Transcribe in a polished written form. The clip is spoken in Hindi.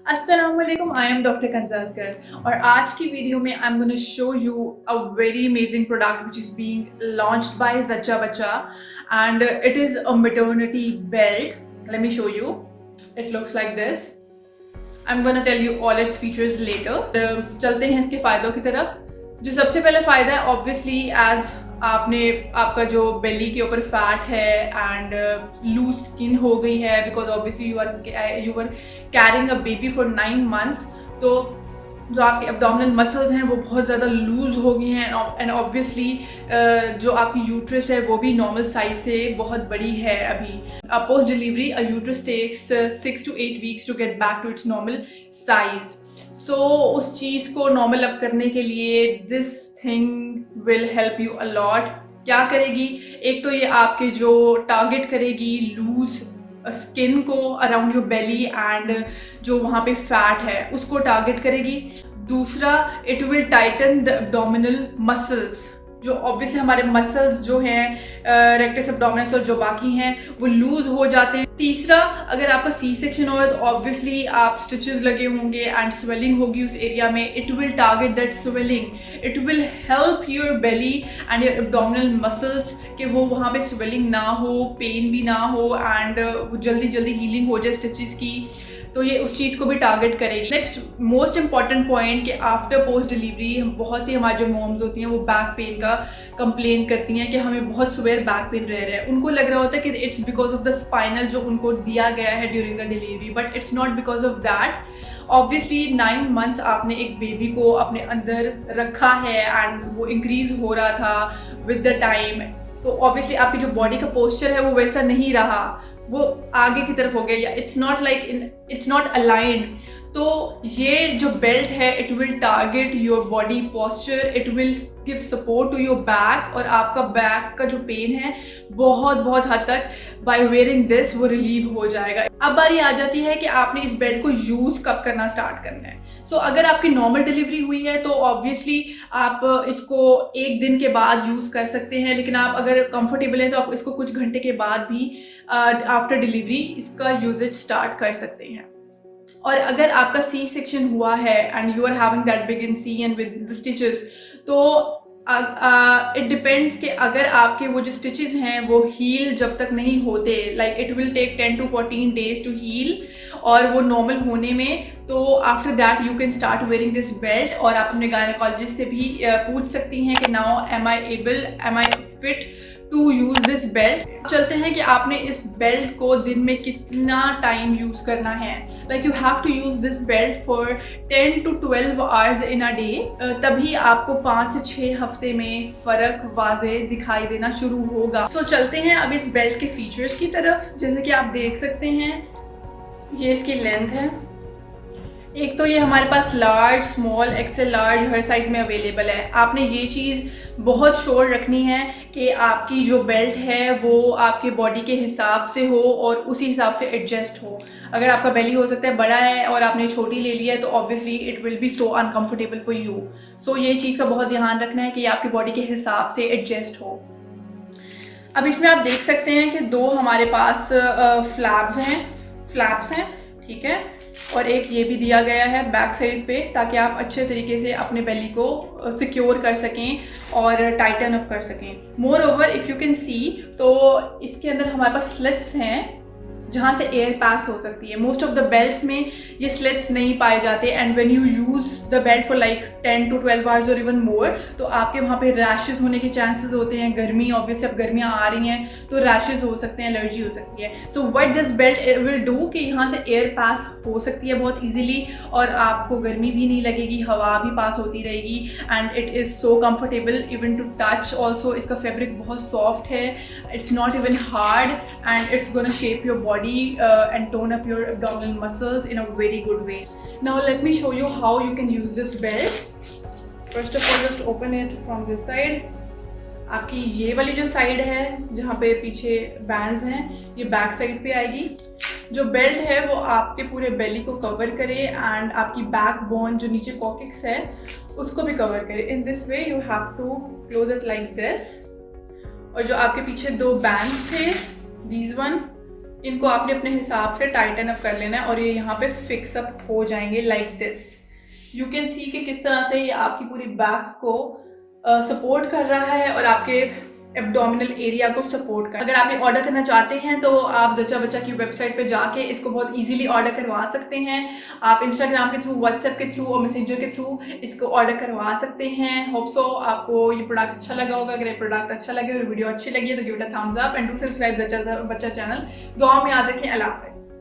Assalamualaikum, I am Dr. Kanzazkar और आज की वीडियो में I'm going to show you a very amazing product which is being launched by Zaccha Bachcha and it is a maternity belt. Let me show you. It looks like this. I'm going to tell you all its features later. चलते हैं इसके फ़ायदों की तरफ. जो सबसे पहले फ़ायदा है obviously as आपका जो बेली के ऊपर फैट है एंड लूज स्किन हो गई है because obviously you are carrying a baby for 9 months, तो जो आपके एब्डोमिनल मसल्स हैं वो बहुत ज़्यादा लूज हो गई हैं एंड ऑब्वियसली जो आपकी यूट्रस है वो भी नॉर्मल साइज से बहुत बड़ी है अभी. Post delivery a uterus takes 6 to 8 weeks to get back to its normal size. So उस चीज़ को नॉर्मल अप करने के लिए this thing will help you a lot. क्या करेगी? एक तो ये आपके जो टारगेट करेगी लूज स्किन को अराउंड योर बेली एंड जो वहाँ पे फैट है उसको टारगेट करेगी. दूसरा, it will tighten the abdominal muscles. जो ऑब्वियसली हमारे मसल्स जो हैं रेक्टस एब्डोमिनस और जो बाकी हैं वो लूज हो जाते हैं. तीसरा, अगर आपका सी सेक्शन हो तो ऑब्वियसली आप स्टिचेस लगे होंगे एंड स्वेलिंग होगी उस एरिया में. It will target that swelling. It will help your belly and your abdominal muscles कि वो वहाँ पे स्वेलिंग ना हो, पेन भी ना हो एंड जल्दी जल्दी हीलिंग हो जाए स्टिचेस की. तो ये उस चीज़ को भी टारगेट करेगी. नेक्स्ट मोस्ट इंपॉर्टेंट पॉइंट कि आफ्टर पोस्ट डिलीवरी बहुत सी हमारी जो मॉम्स होती हैं वो बैक पेन का कंप्लेन करती हैं कि हमें बहुत सुवेयर बैक पेन रह रहा है. उनको लग रहा होता है कि it's because of the spinal जो उनको दिया गया है during the delivery, but it's not because of that. Obviously 9 months आपने एक बेबी को अपने अंदर रखा है एंड वो इंक्रीज हो रहा था विद द टाइम, तो ऑब्वियसली आपकी जो बॉडी का पोस्चर है वो वैसा नहीं रहा, वो आगे की तरफ हो गया या इट्स नॉट अलाइंड. तो ये जो बेल्ट है it will target your body posture, it will give support to your back और आपका बैक का जो पेन है बहुत हद तक बाय वेयरिंग दिस वो रिलीव हो जाएगा. अब बारी आ जाती है कि आपने इस बेल्ट को यूज़ कब करना स्टार्ट करना है. सो अगर आपकी नॉर्मल डिलीवरी हुई है तो ऑब्वियसली आप इसको एक दिन के बाद यूज़ कर सकते हैं, लेकिन आप अगर कंफर्टेबल हैं तो आप इसको कुछ घंटे के बाद भी आफ्टर डिलीवरी इसका यूजेज स्टार्ट कर सकते हैं. और अगर आपका सी सेक्शन हुआ है and you are having that big incision and with the stitches, तो इट डिपेंड्स कि अगर आपके वो जो स्टिचेस हैं वो हील जब तक नहीं होते, like it will take 10 to 14 days to heal और वो नॉर्मल होने में, तो after that you can start wearing this belt. और आप अपने गायनेकोलॉजिस्ट से भी पूछ सकती हैं कि now am I fit to use this belt. चलते हैं कि आपने इस बेल्ट को दिन में कितना टाइम यूज़ करना है. Like you have to use this belt for 10 to 12 hours in a day. तभी आपको 5 से 6 हफ्ते में फ़र्क वाजे दिखाई देना शुरू होगा. सो चलते हैं अब इस बेल्ट के फीचर्स की तरफ. जैसे कि आप देख सकते हैं ये इसकी लेंथ है. एक तो ये हमारे पास लार्ज, स्मॉल, एक्सेल लार्ज हर साइज़ में अवेलेबल है. आपने ये चीज़ बहुत श्योर रखनी है कि आपकी जो बेल्ट है वो आपके बॉडी के हिसाब से हो और उसी हिसाब से एडजस्ट हो. अगर आपका बेली हो सकता है बड़ा है और आपने छोटी ले लिया है तो obviously it will be so uncomfortable for you. So ये चीज़ का बहुत ध्यान रखना है कि आपकी बॉडी के हिसाब से एडजस्ट हो. अब इसमें आप देख सकते हैं कि 2 हमारे पास फ्लैप्स हैं, ठीक है, और एक ये भी दिया गया है बैक साइड पे ताकि आप अच्छे तरीके से अपने बेली को सिक्योर कर सकें और टाइटन अप कर सकें. More over if you can see तो इसके अंदर हमारे पास स्लिट्स हैं जहाँ से एयर पास हो सकती है. मोस्ट ऑफ द बेल्ट्स में ये स्लिट्स नहीं पाए जाते and when you use the belt for like 10 to 12 hours और इवन मोर तो आपके वहाँ पे रैशेज़ होने के चांसेस होते हैं. गर्मी, ऑब्वियसली अब गर्मियाँ आ रही हैं तो रैशेज़ हो सकते हैं, एलर्जी हो सकती है. So what this belt will do कि यहाँ से एयर पास हो सकती है बहुत ईजिली और आपको गर्मी भी नहीं लगेगी, हवा भी पास होती रहेगी and it is so comfortable even to touch also. इसका फैब्रिक बहुत सॉफ्ट है, it's not even hard and it's gonna shape your body and tone up your abdominal muscles in a very good way. Now let me show you how you can use this belt. First of all, just open it from this side. आपकी ये वाली जो साइड है जहाँ पे पीछे बैंड्स हैं ये बैक साइड पे आएगी. जो बेल्ट है वो आपके पूरे बेली को कवर करे एंड आपकी बैक बोन जो नीचे कॉक्सिक्स है उसको भी कवर करे. In this way you have to close it like this. और जो आपके पीछे 2 बैंड्स थे, these one, इनको आपने अपने हिसाब से टाइटन अप कर लेना है और ये यहाँ पे फिक्स अप हो जाएंगे like this. You can see कि किस तरह से ये आपकी पूरी बैक को सपोर्ट कर रहा है और आपके एब्डोमिनल एरिया को सपोर्ट कर। अगर आप ये ऑर्डर करना चाहते हैं तो आप जचा बचा की वेबसाइट पे जाके इसको बहुत इजीली ऑर्डर करवा सकते हैं। आप इंस्टाग्राम के थ्रू, व्हाट्सएप के थ्रू और मैसेंजर के थ्रू इसको ऑर्डर करवा सकते हैं। होप सो आपको ये प्रोडक्ट अच्छा लगा होगा। अगर ये प्रोडक्ट अच्छा लगे और वीडियो अच्छी लगी है तो give it a thumbs up and do subscribe Jacha Bachcha channel. दुआ में याद रखें। अल्लाह हाफ़िज़।